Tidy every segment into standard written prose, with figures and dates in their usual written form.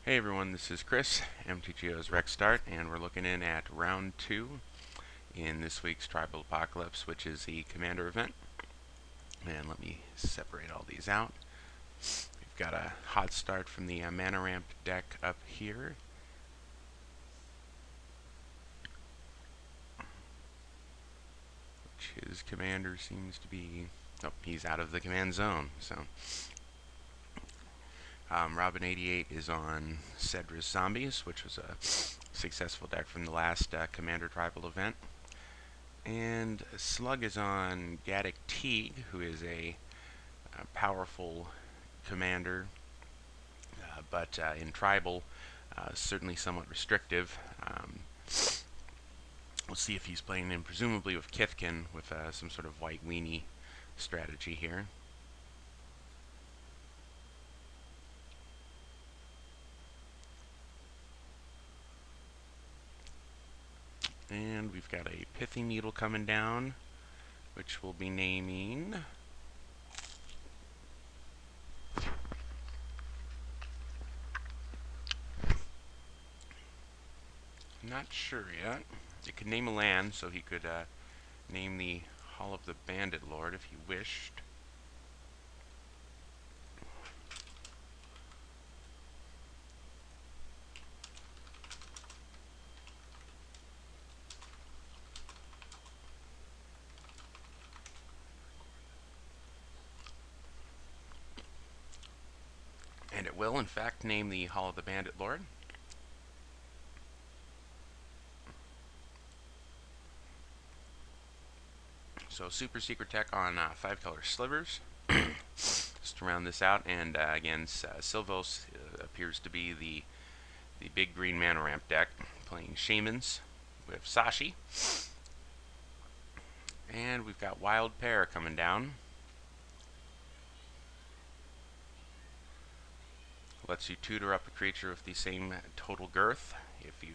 Hey everyone, this is Chris, MTGO's Rec Start, and we're looking in at round 2 in this week's Tribal Apocalypse, which is the Commander event. And let me separate all these out. We've got a hot start from the mana ramp deck up here. Which his commander seems to be... Oh, he's out of the command zone, so... Robin88 is on Sedris Zombies, which was a successful deck from the last Commander Tribal event. And Slug is on Gaddock Teeg, who is a powerful commander, but in Tribal, certainly somewhat restrictive. We'll see if he's playing in, presumably with Kithkin, with some sort of white weenie strategy here. And we've got a Pithy Needle coming down, which we'll be naming... Not sure yet. It could name a land, so he could name the Hall of the Bandit Lord if he wished. And it will, in fact, name the Hall of the Bandit Lord. So super secret tech on 5-color slivers. Just to round this out, and again, Silvos appears to be the big green mana ramp deck, playing Shamans with Sachi. And we've got Wild Pear coming down. Lets you tutor up a creature with the same total girth if you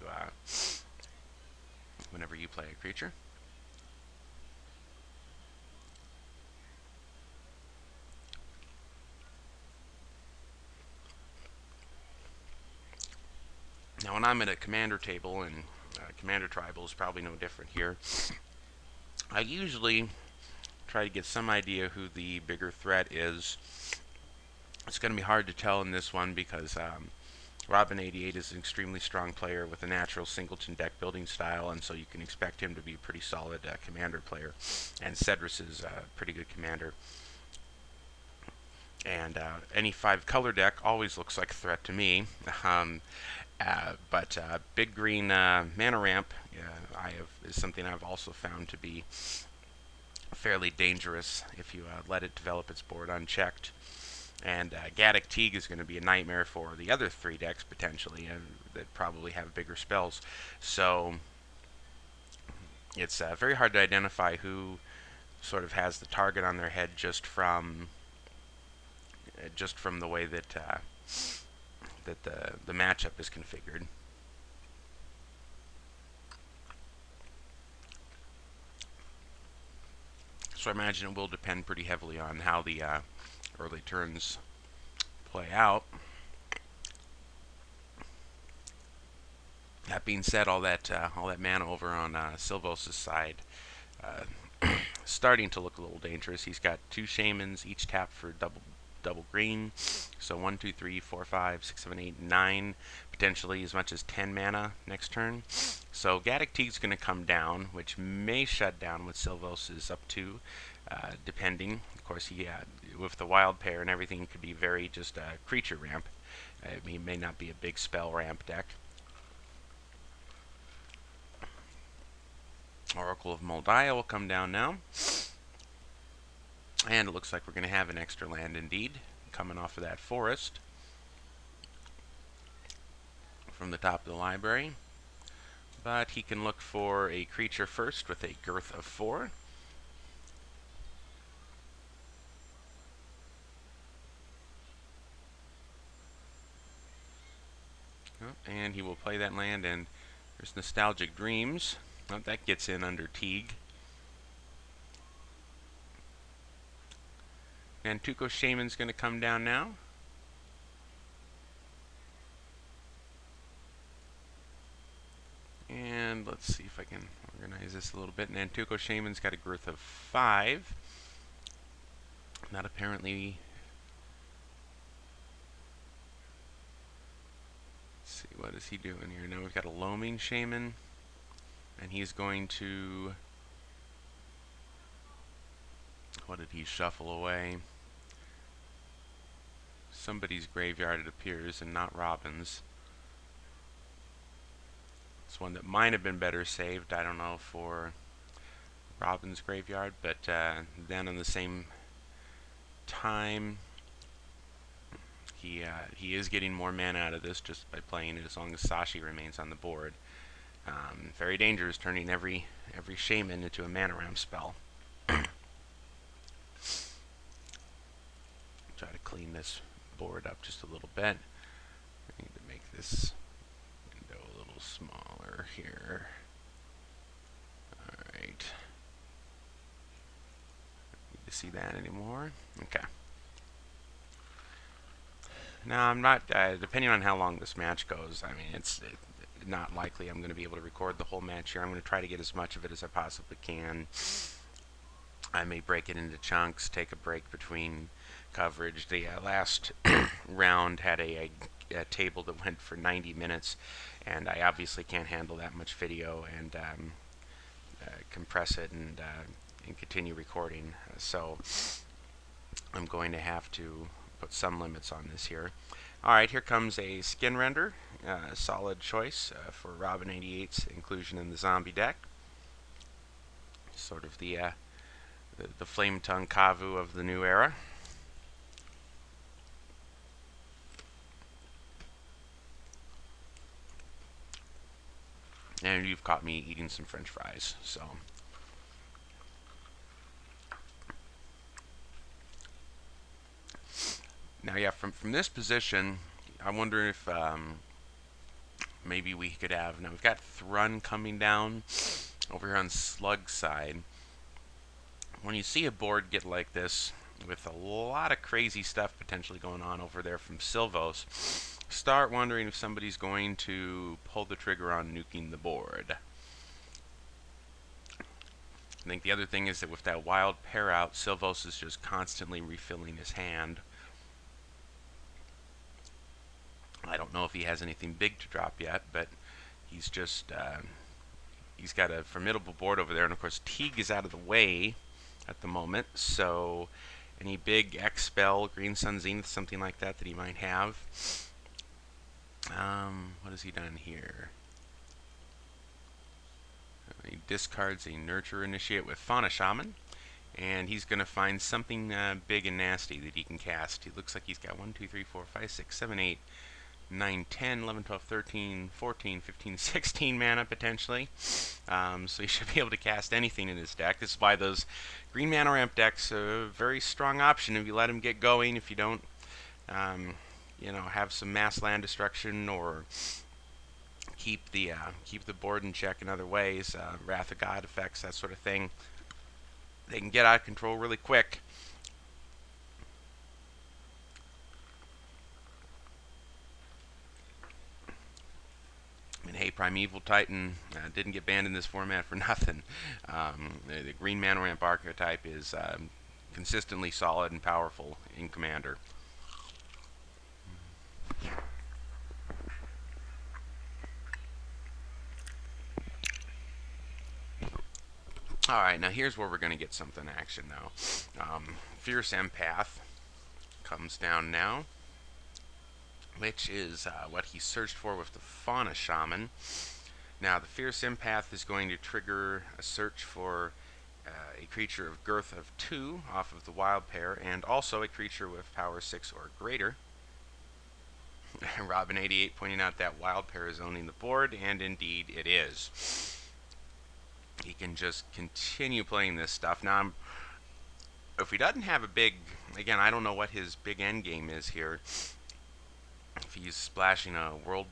whenever you play a creature. Now, when I'm at a commander table, and commander tribal is probably no different here, I usually try to get some idea who the bigger threat is. It's going to be hard to tell in this one because Robin88 is an extremely strong player with a natural singleton deck building style, and so you can expect him to be a pretty solid commander player. And Sedris is a pretty good commander. And any 5-color deck always looks like a threat to me. But big green mana ramp is something I've also found to be fairly dangerous if you let it develop its board unchecked. And Gaddock Teeg is going to be a nightmare for the other 3 decks, potentially, that probably have bigger spells. So it's very hard to identify who sort of has the target on their head just from the way that the matchup is configured. So I imagine it will depend pretty heavily on how the early turns play out. That being said, all that mana over on Silvos' side starting to look a little dangerous. He's got 2 Shamans, each tap for double green. So 1, 2, 3, 4, 5, 6, 7, 8, 9, potentially as much as 10 mana next turn. So Gaddock Teeg's going to come down, which may shut down what Silvos is up to, depending. Of course, with the Wild Pear and everything, it could be very just a creature ramp. He may not be a big spell ramp deck. Oracle of Moldiah will come down now. And it looks like we're going to have an extra land indeed, coming off of that forest from the top of the library. But he can look for a creature first with a girth of 4. And he will play that land, and there's Nostalgic Dreams. That gets in under Teeg. And Tuco Shaman's going to come down now. Let's see if I can organize this a little bit. Nantuko Shaman's got a girth of 5. Not apparently. Let's see, what is he doing here? Now we've got a Loaming Shaman, and he's going to. What did he shuffle away? Somebody's graveyard, it appears, and not Robin's. It's one that might have been better saved, I don't know, for Robin's graveyard, but then on the same time, he is getting more mana out of this just by playing it as long as Sachi remains on the board. Very dangerous, turning every shaman into a mana ramp spell. Try to clean this board up just a little bit. I need to make this window a little smaller here. Alright. Need to see that anymore? Okay. Now, I'm not, depending on how long this match goes, I mean, it's not likely I'm going to be able to record the whole match here. I'm going to try to get as much of it as I possibly can. I may break it into chunks, take a break between coverage. The last round had a table that went for 90 minutes, and I obviously can't handle that much video and compress it and continue recording. So I'm going to have to put some limits on this here. Alright, here comes a Skin Render, solid choice for Robin 88's inclusion in the zombie deck. Sort of the Flame Tongue Kavu of the new era. And you've caught me eating some French fries, so. Now, yeah, from this position, I wonder if maybe we could have. Now we've got Thrun coming down over here on Slug's side. When you see a board get like this, with a lot of crazy stuff potentially going on over there from Silvos, start wondering if somebody's going to pull the trigger on nuking the board. I think the other thing is that with that wild pair out, Silvos is just constantly refilling his hand. I don't know if he has anything big to drop yet, but he's just he's got a formidable board over there, and of course Teeg is out of the way at the moment, so any big X spell, Green Sun Zenith, something like that he might have. What has he done here? He discards a Nurture Initiate with Fauna Shaman, and he's going to find something big and nasty that he can cast. He looks like he's got 1, 2, 3, 4, 5, 6, 7, 8, 9, 10, 11, 12, 13, 14, 15, 16 mana potentially. So he should be able to cast anything in his deck. This is why those green mana ramp decks are a very strong option if you let him get going. If you don't, you know, have some mass land destruction or keep the board in check in other ways, Wrath of God effects, that sort of thing, they can get out of control really quick. And hey, Primeval Titan didn't get banned in this format for nothing. The green mana ramp archetype is consistently solid and powerful in Commander. Alright, now here's where we're going to get something action now. Fierce Empath comes down now, which is what he searched for with the Fauna Shaman. Now, the Fierce Empath is going to trigger a search for a creature of girth of 2 off of the wild pair, and also a creature with power 6 or greater. Robin88 pointing out that wild pair is owning the board, and indeed it is. He can just continue playing this stuff. Now, if he doesn't have a big, again, I don't know what his big end game is here. If he's splashing a World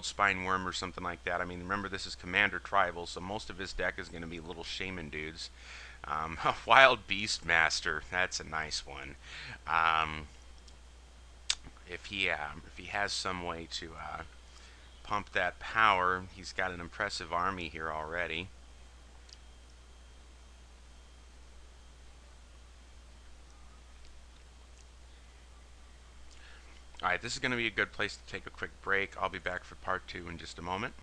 Spine Worm or something like that. I mean, remember, this is Commander Tribal, so most of his deck is going to be little shaman dudes. Wild Beast Master, that's a nice one. If he has some way to pump that power. He's got an impressive army here already. Alright, this is going to be a good place to take a quick break. I'll be back for part 2 in just a moment.